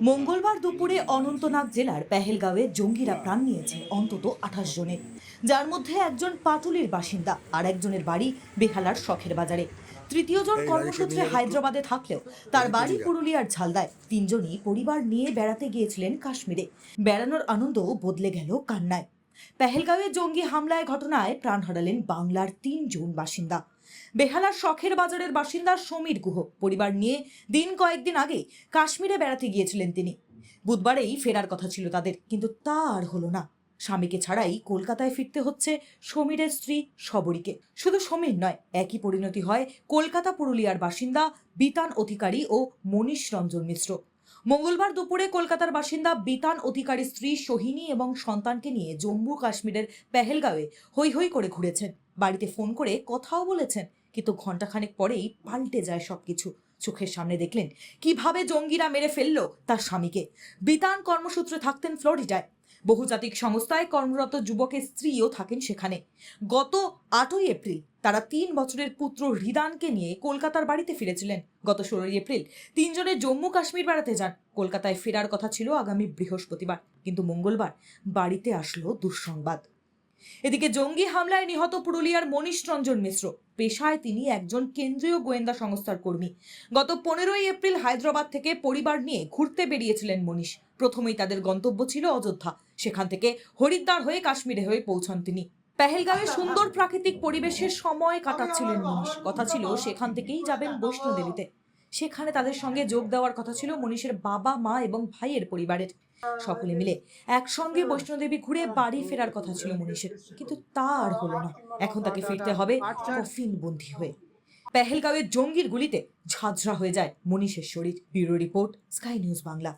মঙ্গলবার দুপুরে অনন্তনাগ জেলার পেহেলগাঁওয়ে জঙ্গিরা প্রাণ নিয়েছে অন্তত 28 জনের, যার মধ্যে একজন পাটুলির বাসিন্দা আর একজনের বাড়ি বেহালার শখের বাজারে। তৃতীয় জন কর্মসূত্রে হায়দ্রাবাদে থাকলেও তার বাড়ি পুরুলিয়ার ঝালদায়। তিনজনই পরিবার নিয়ে বেড়াতে গিয়েছিলেন কাশ্মীরে। বেড়ানোর আনন্দ বদলে গেল কান্নায়। পেহেলগাঁওয়ে জঙ্গি হামলায় ঘটনায় প্রাণ হারালেন বাংলার 3 জন বাসিন্দা। বেহালার শখের বাজারের বাসিন্দা সমীর গুহ পরিবার নিয়ে কয়েকদিন আগে কাশ্মীরে বেড়াতে গিয়েছিলেন তিনি। বুধবারেই ফেরার কথা ছিল তাদের, কিন্তু তা আর হলো না। স্বামীকে ছাড়াই কলকাতায় ফিরতে হচ্ছে সমীরের স্ত্রী শবরীকে। শুধু সমীর নয়, একই পরিণতি হয় কলকাতা পুরুলিয়ার বাসিন্দা বিতান অধিকারী ও মনীষ রঞ্জন মিশ্র। মঙ্গলবার দুপুরে কলকাতার বাসিন্দা বিতান অধিকারী স্ত্রী সোহিনী এবং সন্তানকে নিয়ে জম্মু কাশ্মীরের পেহেলগাঁওয়ে হৈ হৈ করে ঘুরেছেন। বাড়িতে ফোন করে কথাও বলেছেন, কিন্তু ঘণ্টাখানেক পরেই পাল্টে যায় সবকিছু। চোখের সামনে দেখলেন কিভাবে জঙ্গিরা মেরে ফেললো তার স্বামীকে। বিতান কর্মসূত্রে থাকতেন ফ্লোরিডায়। বহুজাতিক সংস্থায় কর্মরত যুবকের স্ত্রীও থাকেন সেখানে। গত 8ই এপ্রিল তারা 3 বছরের পুত্র হৃদানকে নিয়ে কলকাতার বাড়িতে ফিরেছিলেন। গত 16ই এপ্রিল তিনজনে জম্মু কাশ্মীর বেড়াতে যান। কলকাতায় ফেরার কথা ছিল আগামী বৃহস্পতিবার, কিন্তু মঙ্গলবার বাড়িতে আসলো দুঃসংবাদ। এদিকে জঙ্গি হামলায় নিহত পুরুলিয়ার মনীষ রঞ্জন মিশ্র। পেশায় তিনি একজন কেন্দ্রীয় গোয়েন্দা সংস্থার কর্মী। গত 15ই এপ্রিল হায়দ্রাবাদ থেকে পরিবার নিয়ে ঘুরতে বেরিয়েছিলেন মনীষ। প্রথমেই তাদের গন্তব্য ছিল অযোধ্যা, সেখান থেকে হরিদ্বার হয়ে কাশ্মীরে হয়ে পৌঁছান তিনি। পেহেলগাঁওয়ে সুন্দর প্রাকৃতিক পরিবেশের সময় কাটাচ্ছিলেন মনীষ। কথা ছিল সেখান থেকেই যাবেন বৈষ্ণোদেবীতে। সেখানে তাদের সঙ্গে যোগ দেওয়ার কথা ছিল মনীষের বাবা, মা এবং ভাইয়ের পরিবারের। সকলে মিলে একসঙ্গে বৈষ্ণোদেবী ঘুরে বাড়ি ফেরার কথা ছিল মনীষের, কিন্তু তা আর হলো না। এখন তাকে ফিরতে হবে কফিন বন্দী হয়ে। পেহেলগাঁওয়ের জঙ্গির গুলিতে ঝাঁঝরা হয়ে যায় মনীষের শরীর। Bureau report, sky news Bangla.